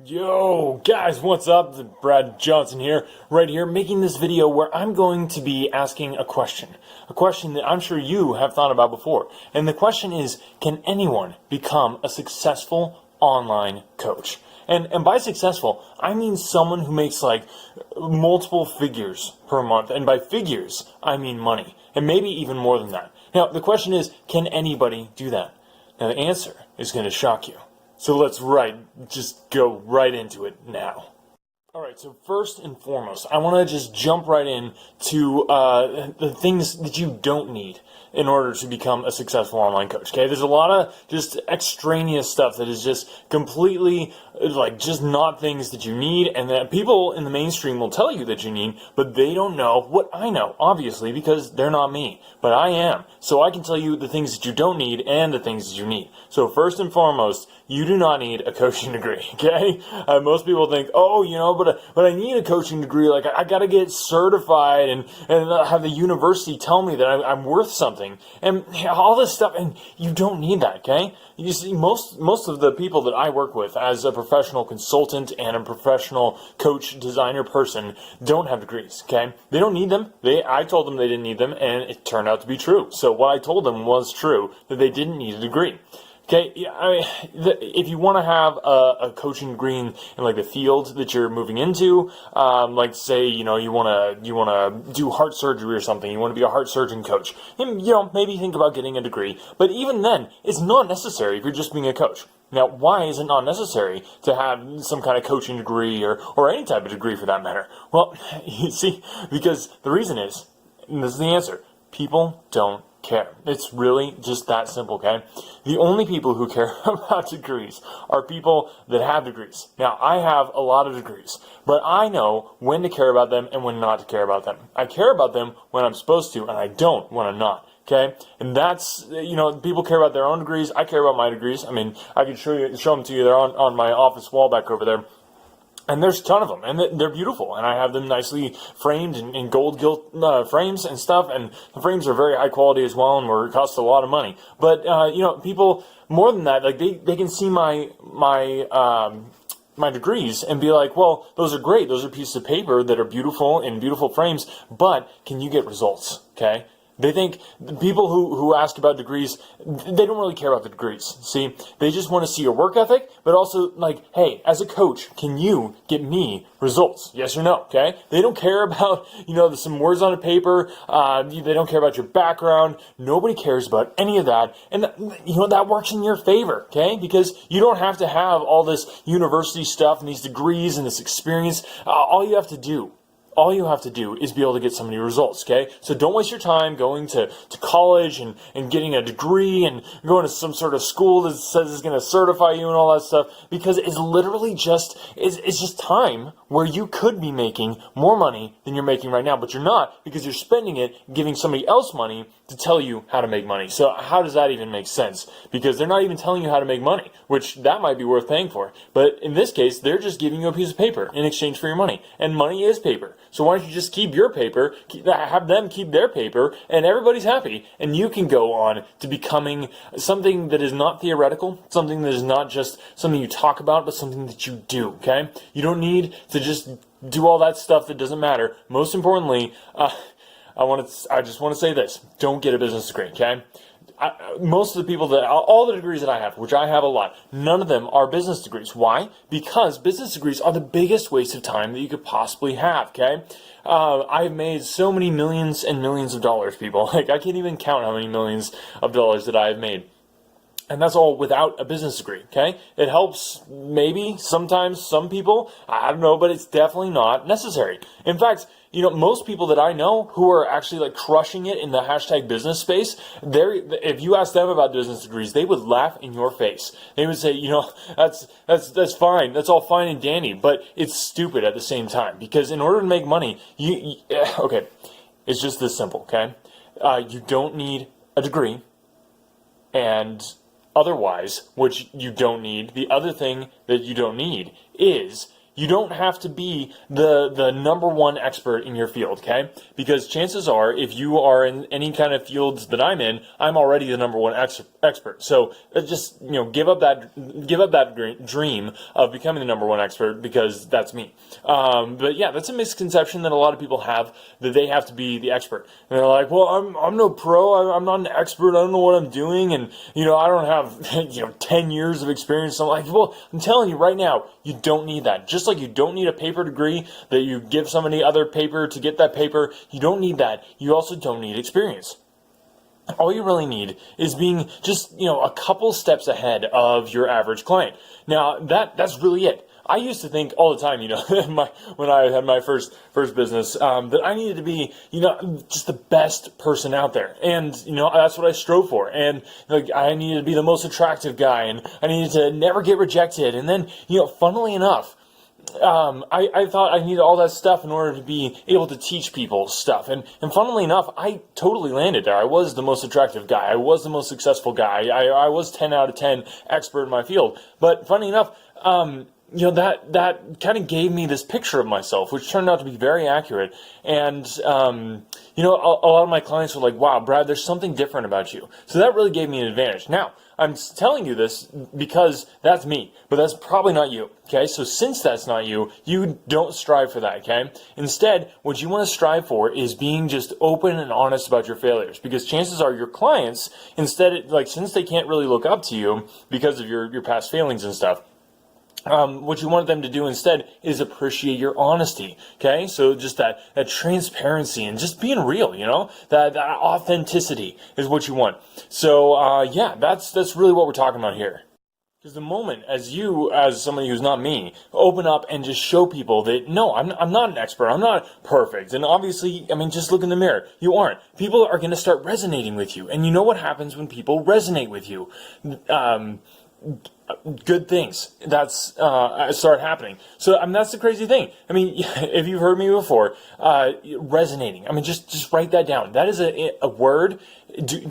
Yo, guys, what's up? Brad Johnson here, right here, making this video where I'm going to be asking a question that I'm sure you have thought about before. And the question is, can anyone become a successful online coach? And by successful, I mean someone who makes like multiple figures per month. And by figures, I mean money. And maybe even more than that. Now, the question is, can anybody do that? Now, the answer is going to shock you. So let's just go right into it now. Alright, so first and foremost, I want to just jump right in to the things that you don't need in order to become a successful online coach, okay? There's a lot of just extraneous stuff that is just completely, just not things that you need, and that people in the mainstream will tell you that you need, but they don't know what I know, obviously, because they're not me, but I am. So I can tell you the things that you don't need and the things that you need. So first and foremost, you do not need a coaching degree, okay? Most people think, but I need a coaching degree. Like, I got to get certified and have the university tell me that I'm worth something. And all this stuff, and you don't need that, okay? You see, most of the people that I work with as a professional consultant and a professional coach, designer person don't have degrees, okay? They don't need them. I told them they didn't need them, and it turned out to be true. So what I told them was true, that they didn't need a degree. Okay, if you want to have a coaching degree in like the field that you're moving into, like say, you want to do heart surgery or something, you want to be a heart surgeon coach, and, maybe think about getting a degree. But even then, it's not necessary if you're just being a coach. Now, why is it not necessary to have some kind of coaching degree or any type of degree for that matter? Well, you see, because the reason is, and this is the answer, people don't care. It's really just that simple, okay? The only people who care about degrees are people that have degrees. Now, I have a lot of degrees, but I know when to care about them and when not to care about them. I care about them when I'm supposed to, and I don't when I'm not. Okay, and that's, people care about their own degrees. I care about my degrees. I mean, I can show them to you. They're on my office wall back over there. And there's a ton of them, and they're beautiful, and I have them nicely framed in gold gilt frames and stuff, and the frames are very high quality as well, and cost a lot of money. But people more than that, like they can see my degrees and be like, well, those are great, those are pieces of paper that are beautiful in beautiful frames, but can you get results? Okay. They think the people who ask about degrees, they don't really care about the degrees. See, they just want to see your work ethic, but also like, hey, as a coach, can you get me results? Yes or no? Okay. They don't care about some words on a paper. They don't care about your background. Nobody cares about any of that, and that works in your favor. Okay, because you don't have to have all this university stuff and these degrees and this experience. All you have to do is be able to get so many results, okay? So don't waste your time going to college and getting a degree and going to some sort of school that says it's going to certify you and all that stuff, because it's literally it's just time where you could be making more money than you're making right now, but you're not, because you're spending it giving somebody else money to tell you how to make money. So how does that even make sense? Because they're not even telling you how to make money, which that might be worth paying for. But in this case, they're just giving you a piece of paper in exchange for your money. And money is paper. So why don't you just keep your paper, have them keep their paper, and everybody's happy. And you can go on to becoming something that is not theoretical, something that is not just something you talk about, but something that you do, okay? You don't need to just do all that stuff that doesn't matter. Most importantly, I just want to say this. Don't get a business degree, okay? Most of the people all the degrees that I have, which I have a lot, none of them are business degrees. Why? Because business degrees are the biggest waste of time that you could possibly have, okay? I've made so many millions and millions of dollars, people. Like, I can't even count how many millions of dollars that I've made. And that's all without a business degree, okay? It helps maybe sometimes some people, I don't know, but it's definitely not necessary. In fact, most people that I know who are actually like crushing it in the hashtag business space, if you ask them about business degrees, they would laugh in your face. They would say, that's fine. That's all fine and dandy, but it's stupid at the same time, because in order to make money, okay, it's just this simple, okay? You don't need a degree, and otherwise, which you don't need, the other thing that you don't need is you don't have to be the number one expert in your field, okay? Because chances are, if you are in any kind of fields that I'm in, I'm already the number one expert expert. So just, give up that dream of becoming the number one expert, because that's me. But yeah, that's a misconception that a lot of people have, that they have to be the expert. And they're like, well, I'm no pro. I'm not an expert. I don't know what I'm doing. And, I don't have, 10 years of experience. I'm like, well, I'm telling you right now, you don't need that. Just like you don't need a paper degree that you give somebody other paper to get that paper, you don't need that. You also don't need experience. All you really need is being just, a couple steps ahead of your average client. Now, that's really it. I used to think all the time, when I had my first business, that I needed to be, just the best person out there. And, that's what I strove for. And I needed to be the most attractive guy, and I needed to never get rejected. And then, funnily enough, I thought I needed all that stuff in order to be able to teach people stuff. And funnily enough, I totally landed there. I was the most attractive guy. I was the most successful guy. I was 10 out of 10 expert in my field. But funny enough, that kind of gave me this picture of myself, which turned out to be very accurate. And, a lot of my clients were like, wow, Brad, there's something different about you. So that really gave me an advantage. Now, I'm telling you this because that's me, but that's probably not you, okay? So since that's not you, you don't strive for that, okay? Instead, what you want to strive for is being just open and honest about your failures, because chances are your clients, since they can't really look up to you because of your past failings and stuff, what you want them to do instead is appreciate your honesty, okay? So just that transparency and just being real, that authenticity is what you want. So, that's really what we're talking about here. Because the moment as somebody who's not me, open up and just show people that, no, I'm not an expert, I'm not perfect. And obviously, just look in the mirror. You aren't. People are going to start resonating with you. And you know what happens when people resonate with you? Good things start happening. So that's the crazy thing. If you've heard me before, resonating. Just write that down. That is a word.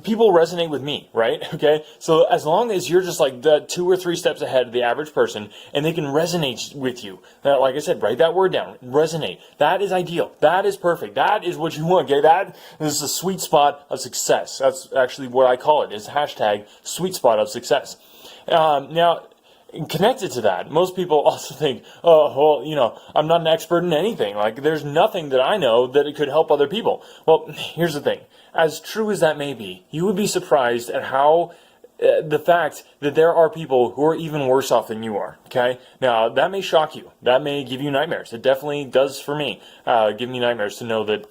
People resonate with me, right? Okay. So as long as you're just like the 2 or 3 steps ahead of the average person, and they can resonate with you, like I said, write that word down. Resonate. That is ideal. That is perfect. That is what you want. Okay. That is the sweet spot of success. That's actually what I call it. Is hashtag sweet spot of success. Now, connected to that, most people also think, oh, well, I'm not an expert in anything. Like, there's nothing that I know that it could help other people. Well, here's the thing. As true as that may be, you would be surprised at how the fact that there are people who are even worse off than you are, okay? Now, that may shock you. That may give you nightmares. It definitely does for me. Give me nightmares to know that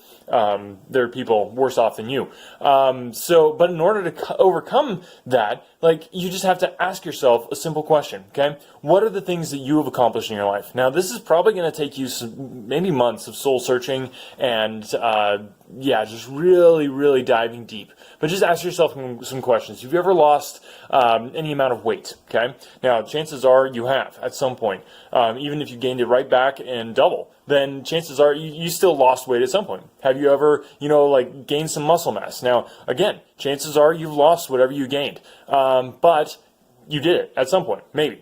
there are people worse off than you. But in order to overcome that, you just have to ask yourself a simple question, okay? What are the things that you have accomplished in your life? Now, this is probably going to take you maybe months of soul searching and, just really, really diving deep. But just ask yourself some questions. Have you ever lost any amount of weight, okay? Now, chances are you have at some point. Even if you gained it right back and double, then chances are you still lost weight at some point. Have you ever, gained some muscle mass? Now, again, chances are you've lost whatever you gained. But you did it at some point, maybe.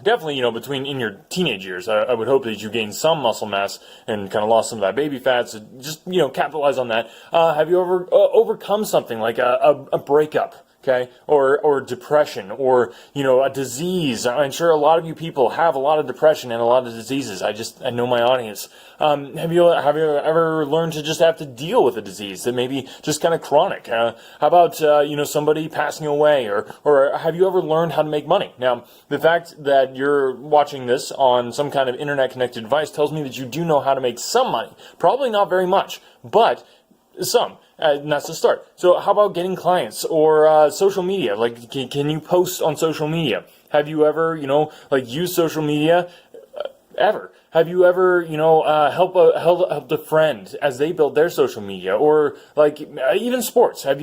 Definitely, between in your teenage years, I would hope that you gained some muscle mass and kind of lost some of that baby fat. So just, capitalize on that. Have you ever overcome something like a breakup? Okay, or depression, or a disease. I'm sure a lot of you people have a lot of depression and a lot of diseases. I know my audience. Have you ever learned to just have to deal with a disease that may be just kind of chronic? How about somebody passing away, or have you ever learned how to make money? Now, the fact that you're watching this on some kind of internet connected device tells me that you do know how to make some money. Probably not very much, but some. And that's the start. So how about getting clients or social media? Can you post on social media? Have you ever, used social media ever? Have you ever, helped a friend as they build their social media? Or even sports. Are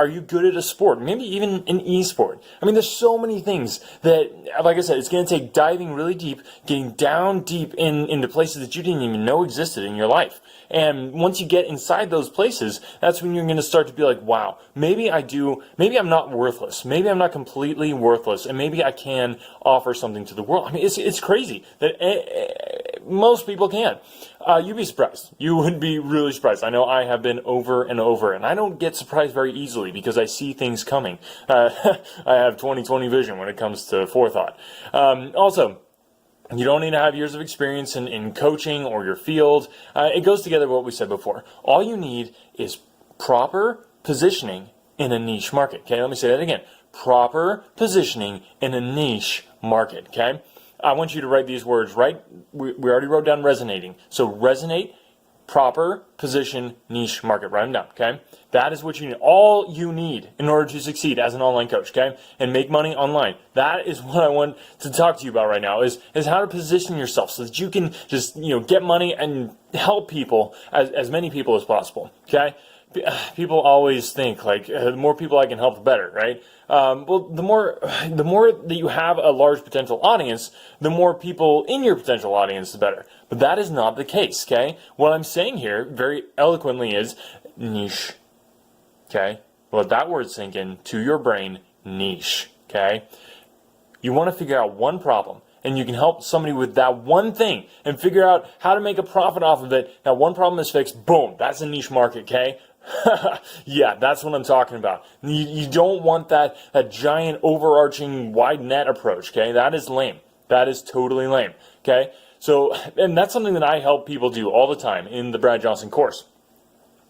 you good at a sport? Maybe even an e-sport. There's so many things that, like I said, it's going to take diving really deep, getting down deep into places that you didn't even know existed in your life. And once you get inside those places, that's when you're going to start to be like, wow, maybe I'm not worthless. Maybe I'm not completely worthless. And maybe I can offer something to the world. It's crazy that most people can. You'd be surprised. You would be really surprised. I know I have been over and over, and I don't get surprised very easily because I see things coming. I have 20/20 vision when it comes to forethought. Also, you don't need to have years of experience in coaching or your field. It goes together with what we said before. All you need is proper positioning in a niche market. Okay, let me say that again. Proper positioning in a niche market. Okay, I want you to write these words, right? We already wrote down resonating. So resonate, proper position, niche market. Write them down, okay? That is what you need. All you need in order to succeed as an online coach, okay? And make money online. That is what I want to talk to you about right now, is how to position yourself so that you can just, get money and help people, as many people as possible, okay? People always think like the more people I can help, the better, right? Well, the more that you have a large potential audience, the more people in your potential audience, the better. But that is not the case, okay? What I'm saying here very eloquently is niche, okay? Let that word sink in to your brain, niche, okay? You want to figure out one problem, and you can help somebody with that one thing and figure out how to make a profit off of it. Now, one problem is fixed, boom, that's a niche market, okay? Yeah, that's what I'm talking about. You don't want that giant overarching wide net approach, okay? That is lame. That is totally lame, okay? So, and that's something that I help people do all the time in the Brad Johnson course.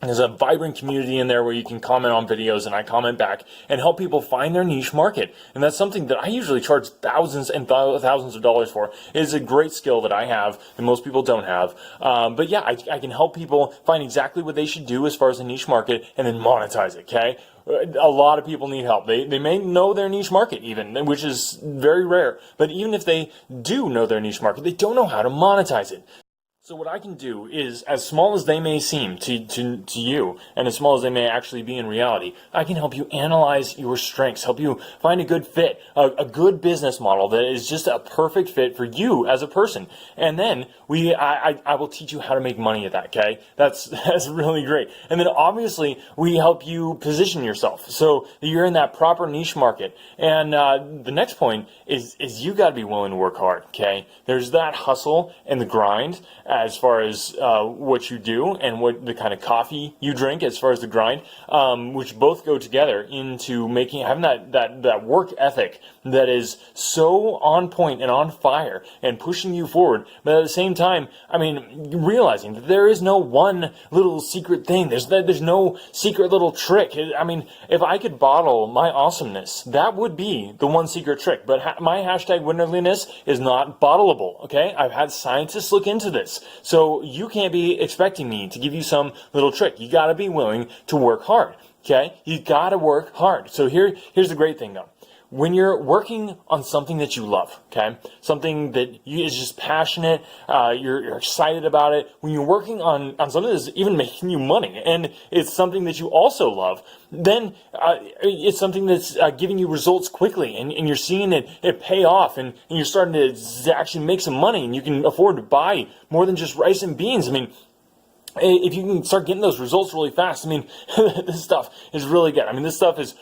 There's a vibrant community in there where you can comment on videos and I comment back and help people find their niche market. And that's something that I usually charge thousands and thousands of dollars for. It is a great skill that I have that most people don't have. But yeah, I can help people find exactly what they should do as far as a niche market and then monetize it, okay? A lot of people need help. They may know their niche market even, which is very rare. But even if they do know their niche market, they don't know how to monetize it. So what I can do is, as small as they may seem to you, and as small as they may actually be in reality, I can help you analyze your strengths, help you find a good fit, a good business model that is just a perfect fit for you as a person. And then I will teach you how to make money at that, okay? That's really great. And then obviously we help you position yourself so that you're in that proper niche market. And the next point is you got to be willing to work hard, okay? There's that hustle and the grind as far as what you do and what the kind of coffee you drink as far as the grind, which both go together into having that work ethic that is so on point and on fire and pushing you forward. But at the same time, I mean, realizing that there is no one little secret thing. There's no secret little trick. I mean, if I could bottle my awesomeness, that would be the one secret trick. But my hashtag winnerliness is not bottleable, okay? I've had scientists look into this. So you can't be expecting me to give you some little trick. You got to be willing to work hard, okay? You got to work hard. So here's the great thing though. When you're working on something that you love, okay, something that is just passionate, you're excited about it, when you're working on something that's even making you money, and it's something that you also love, then it's something that's giving you results quickly, and you're seeing it pay off, and you're starting to actually make some money, and you can afford to buy more than just rice and beans. I mean, if you can start getting those results really fast, I mean, this stuff is really good. I mean, this stuff is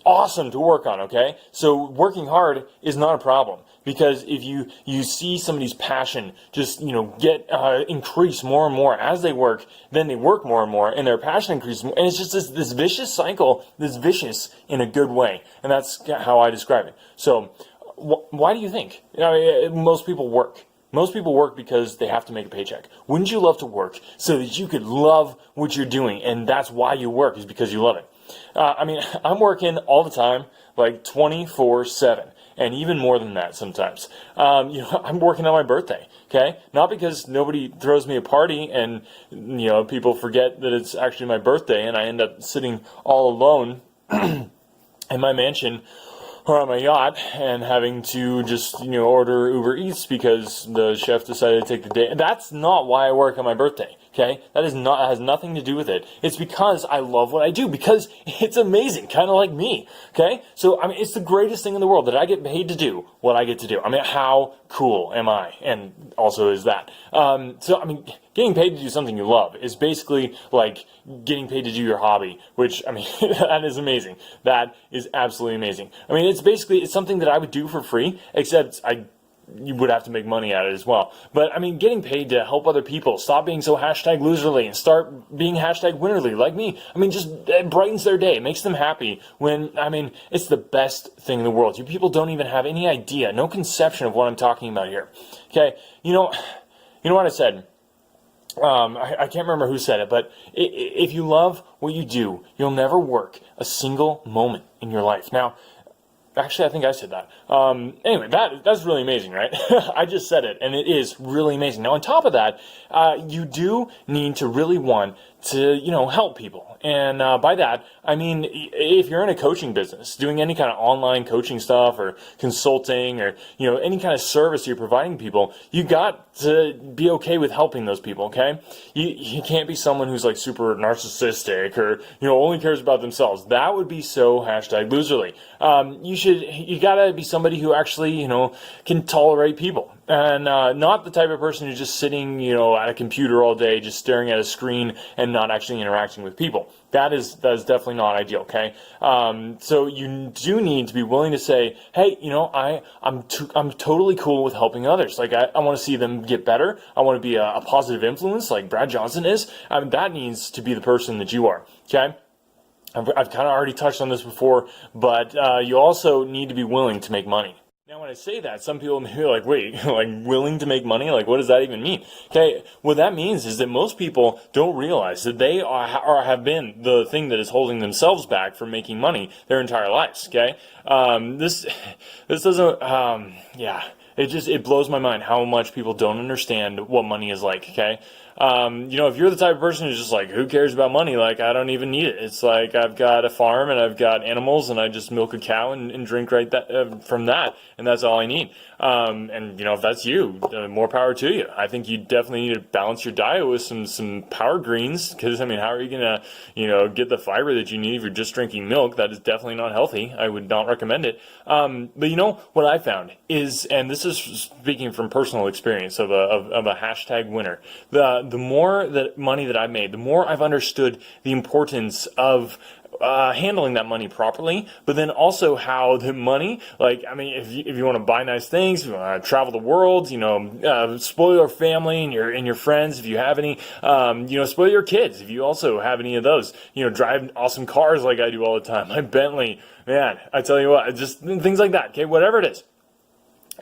awesome to work on, okay? So working hard is not a problem, because if you see somebody's passion just, get increase more and more as they work, then they work more and more, and their passion increases more. And it's just this vicious cycle, this vicious in a good way. And that's how I describe it. So why do you think? Most people work. Most people work because they have to make a paycheck. Wouldn't you love to work so that you could love what you're doing, and that's why you work, is because you love it? I mean, I'm working all the time, like 24/7, and even more than that sometimes. I'm working on my birthday, okay? Not because nobody throws me a party and, people forget that it's actually my birthday, and I end up sitting all alone in my mansion or on my yacht and having to just, order Uber Eats because the chef decided to take the day. That's not why I work on my birthday, okay? That has nothing to do with it. It's because I love what I do, because it's amazing, kind of like me, okay? So, I mean, it's the greatest thing in the world that I get paid to do what I get to do. I mean, how cool am I? And also is that. So, I mean, getting paid to do something you love is basically like getting paid to do your hobby, which, I mean, that is amazing. That is absolutely amazing. I mean, it's something that I would do for free, except I you would have to make money at it as well. But I mean, getting paid to help other people, stop being so hashtag loserly and start being hashtag winnerly like me. I mean, just it brightens their day. It makes them happy when, I mean, it's the best thing in the world. You people don't even have any idea, no conception of what I'm talking about here. Okay, you know what I said? I can't remember who said it, but if you love what you do, you'll never work a single moment in your life. Now, actually, I think I said that. Anyway, that's really amazing, right? I just said it, and it is really amazing. Now, on top of that, you do need to really want to, help people. And by that, I mean, if you're in a coaching business, doing any kind of online coaching stuff or consulting or, any kind of service you're providing people, you got to be okay with helping those people, okay? You can't be someone who's like super narcissistic or, only cares about themselves. That would be so hashtag loserly. You gotta be somebody who actually, can tolerate people. And not the type of person who's just sitting, at a computer all day, just staring at a screen and not actually interacting with people. That is definitely not ideal, okay? So you do need to be willing to say, hey, I'm totally cool with helping others. Like, I want to see them get better. I want to be a positive influence like Brad Johnson is. I mean, that needs to be the person that you are, okay? I've kind of already touched on this before, but you also need to be willing to make money. Now, when I say that, some people may be like, wait, like willing to make money? Like, what does that even mean? Okay, what that means is that most people don't realize that they have been the thing that is holding themselves back from making money their entire lives, okay? This doesn't, it blows my mind how much people don't understand what money is like, okay? If you're the type of person who's just like, who cares about money? Like, I don't even need it. It's like, I've got a farm and I've got animals and I just milk a cow and drink from that. And that's all I need. If that's you, more power to you. I think you definitely need to balance your diet with some power greens. Cause how are you going to, get the fiber that you need if you're just drinking milk? That is definitely not healthy. I would not recommend it. But what I found is, and this is speaking from personal experience of a hashtag winner, the more that money that I've made, the more I've understood the importance of handling that money properly, but then also how the money, if you want to buy nice things, if you want to travel the world, spoil your family and your friends, if you have any, spoil your kids, if you also have any of those, drive awesome cars like I do all the time, my Bentley, man, I tell you what, just things like that, okay, whatever it is.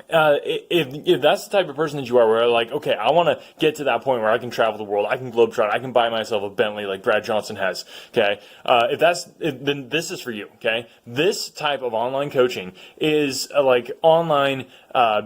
If that's the type of person that you are, where like, okay, I want to get to that point where I can travel the world, I can globetrot, I can buy myself a Bentley like Brad Johnson has, okay? Then this is for you, okay? This type of online coaching is like online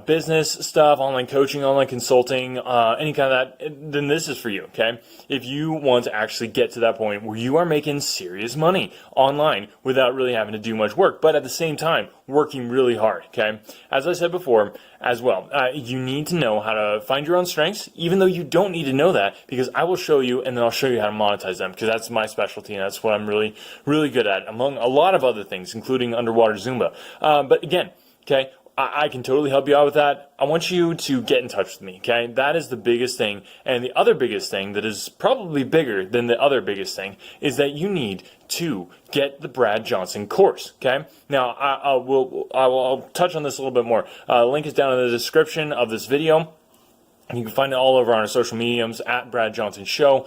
business stuff, online coaching, online consulting, any kind of that, then this is for you, okay? If you want to actually get to that point where you are making serious money online without really having to do much work, but at the same time, working really hard, okay? As I said before, as well, you need to know how to find your own strengths, even though you don't need to know that, because I will show you, and then I'll show you how to monetize them, because that's my specialty, and that's what I'm really, really good at, among a lot of other things, including underwater Zumba. But again, okay, I can totally help you out with that. I want you to get in touch with me, okay? That is the biggest thing. And the other biggest thing that is probably bigger than the other biggest thing is that you need to get the Brad Johnson course, okay? Now, I'll touch on this a little bit more. Link is down in the description of this video. You can find it all over on our social mediums at Brad Johnson Show.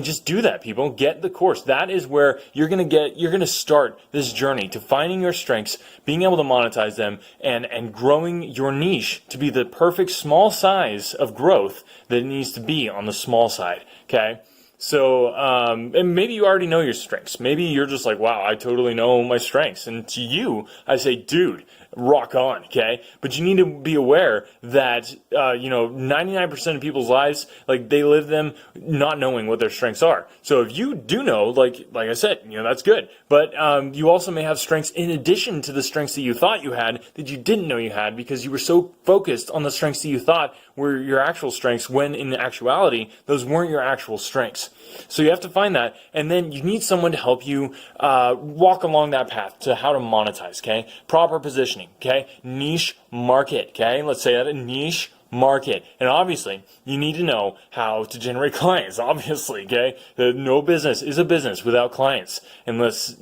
Just do that, people. Get the course. That is where you're going to start this journey to finding your strengths, being able to monetize them, and growing your niche to be the perfect small size of growth that it needs to be on the small side, okay? So, and maybe you already know your strengths. Maybe you're just like, wow, I totally know my strengths. And to you, I say, dude, rock on, okay? But you need to be aware that, 99% of people's lives, like, they live them not knowing what their strengths are. So if you do know, like I said, that's good. But you also may have strengths in addition to the strengths that you thought you had that you didn't know you had because you were so focused on the strengths that you thought were your actual strengths when in actuality, those weren't your actual strengths. So you have to find that, and then you need someone to help you walk along that path to how to monetize, okay? Proper positioning, okay? Niche market, okay? Let's say that, a niche market. And obviously, you need to know how to generate clients, obviously, okay? No business is a business without clients, unless,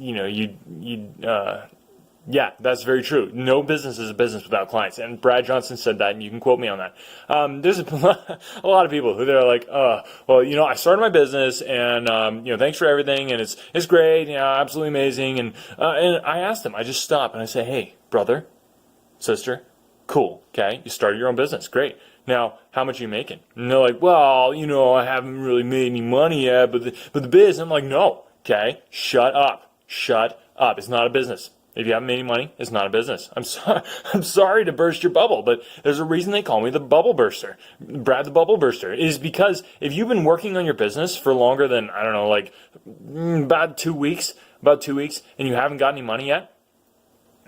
Yeah, that's very true. No business is a business without clients. And Brad Johnson said that, and you can quote me on that. There's a lot of people who they're like, well, I started my business, and thanks for everything, and it's great, absolutely amazing. And I asked them, I just stop and I say, hey, brother, sister, cool, okay, you started your own business, great. Now, how much are you making? And they're like, well, I haven't really made any money yet, but the biz. I'm like, no, okay, shut up. It's not a business. If you haven't made any money, it's not a business. I'm sorry to burst your bubble, but there's a reason they call me the bubble burster. Brad the bubble burster is because if you've been working on your business for longer than, I don't know, like about 2 weeks, and you haven't got any money yet,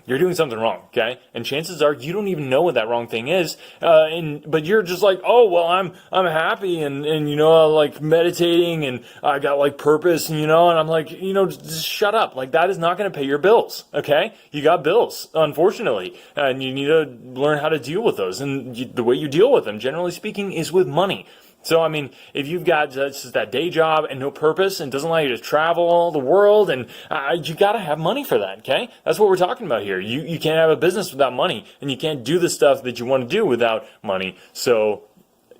you're doing something wrong, okay? And chances are you don't even know what that wrong thing is, but you're just like, oh well, I'm happy and like meditating and I got like purpose and I'm like, just shut up. Like that is not going to pay your bills, okay? You got bills, unfortunately, and you need to learn how to deal with those. And the way you deal with them, generally speaking, is with money. So, I mean, if you've got just that day job and no purpose and doesn't allow you to travel the world, and you got to have money for that, okay? That's what we're talking about here. You can't have a business without money, and you can't do the stuff that you want to do without money. So,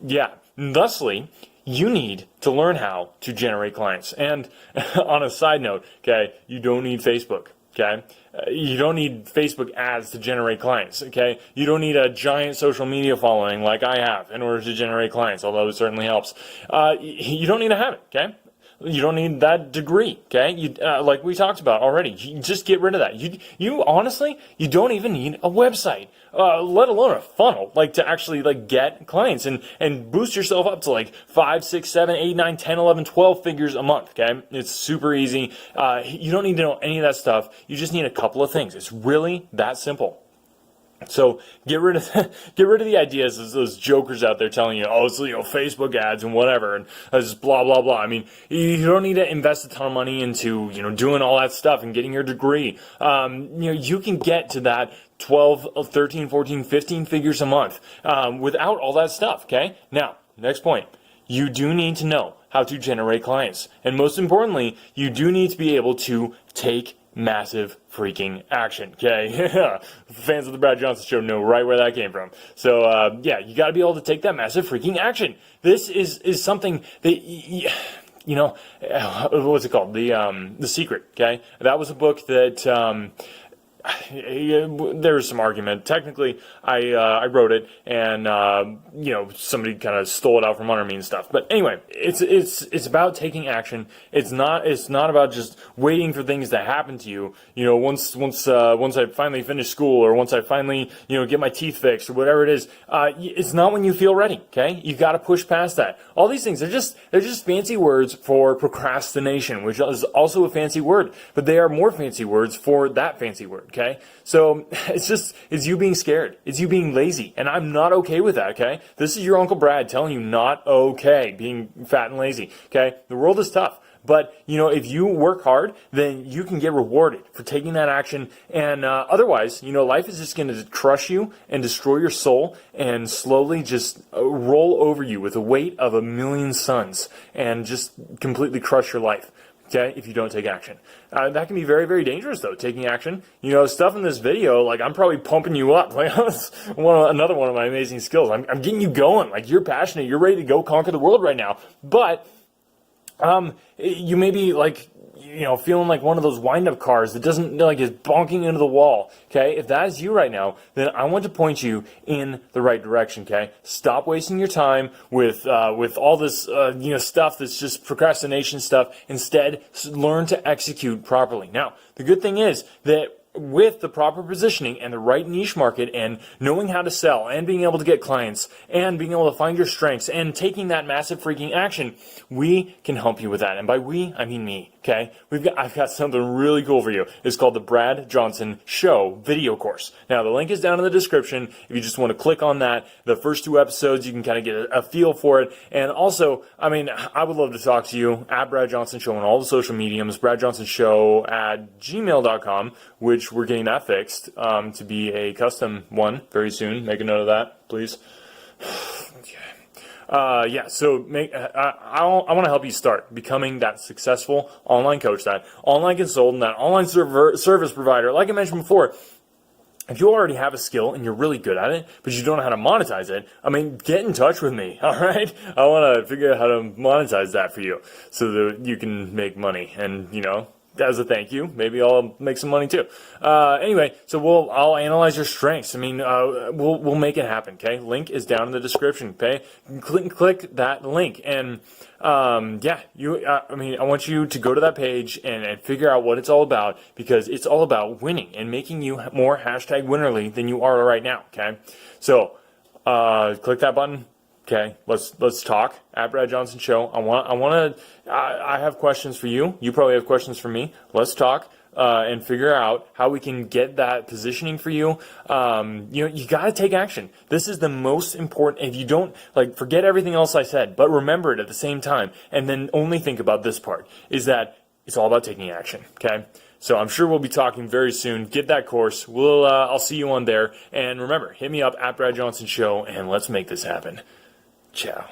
yeah, thusly, you need to learn how to generate clients. And on a side note, okay, you don't need Facebook. Okay, you don't need Facebook ads to generate clients. Okay, you don't need a giant social media following like I have in order to generate clients, although it certainly helps. You don't need to have it. Okay, you don't need that degree. Okay, like we talked about already. You just get rid of that. You honestly, you don't even need a website, let alone a funnel, like to actually like get clients and boost yourself up to like 5, 6, 7, 8, 9, 10, 11, 12 figures a month. Okay, it's super easy. You don't need to know any of that stuff. You just need a couple of things. It's really that simple. So get rid of the ideas of those jokers out there telling you, oh, it's Facebook ads and whatever, and just blah blah blah. I mean, you don't need to invest a ton of money into doing all that stuff and getting your degree. You can get to that 12, 13, 14, 15 figures a month without all that stuff. Okay. Now, next point, you do need to know how to generate clients, and most importantly, you do need to be able to take massive freaking action. Okay, fans of the Brad Johnson Show know right where that came from. So yeah, you got to be able to take that massive freaking action. This is something that what's it called? The Secret. Okay, that was a book that. There was some argument. Technically, I wrote it, and somebody kind of stole it out from under me and stuff. But anyway, it's about taking action. It's not about just waiting for things to happen to you. Once I finally finish school, or once I finally get my teeth fixed, or whatever it is. It's not when you feel ready. Okay, you got to push past that. All these things they're just fancy words for procrastination, which is also a fancy word, but they are more fancy words for that fancy word. Okay, so it's you being scared. It's you being lazy, and I'm not okay with that. Okay, this is your Uncle Brad telling you not okay being fat and lazy. Okay, the world is tough. But, if you work hard, then you can get rewarded for taking that action. And otherwise, life is just going to crush you and destroy your soul and slowly just roll over you with the weight of 1,000,000 suns and just completely crush your life. Okay, if you don't take action. That can be very, very dangerous, though, taking action. Stuff in this video, like, I'm probably pumping you up. Like, that's another one of my amazing skills. I'm getting you going. Like, you're passionate. You're ready to go conquer the world right now. But you may be like, feeling like one of those wind-up cars that doesn't, like, is bonking into the wall, okay? If that is you right now, then I want to point you in the right direction, okay? Stop wasting your time with all this, stuff that's just procrastination stuff. Instead, learn to execute properly. Now, the good thing is that with the proper positioning and the right niche market and knowing how to sell and being able to get clients and being able to find your strengths and taking that massive freaking action, we can help you with that. And by we, I mean me, okay? I've got something really cool for you. It's called the Brad Johnson Show video course. Now, the link is down in the description. If you just want to click on that, the first 2 episodes, you can kind of get a feel for it. And also, I would love to talk to you at Brad Johnson Show on all the social mediums, bradjohnsonshow@gmail.com, which we're getting that fixed to be a custom one very soon. Make a note of that, please. Okay. So I want to help you start becoming that successful online coach, that online consultant, that online service provider. Like I mentioned before, if you already have a skill and you're really good at it, but you don't know how to monetize it, get in touch with me, all right? I want to figure out how to monetize that for you so that you can make money. And, as a thank you, maybe I'll make some money too. Anyway, so I'll analyze your strengths. We'll make it happen. Okay, link is down in the description. Okay, click that link, and I want you to go to that page and figure out what it's all about, because it's all about winning and making you more #winnerly than you are right now. Okay, so click that button. Okay, let's talk at Brad Johnson Show. I have questions for you. You probably have questions for me. Let's talk and figure out how we can get that positioning for you. You got to take action. This is the most important. If you don't, forget everything else I said, but remember it at the same time, and then only think about this part, is that it's all about taking action. Okay. So I'm sure we'll be talking very soon. Get that course. I'll see you on there. And remember, hit me up at Brad Johnson Show, and let's make this happen. Ciao.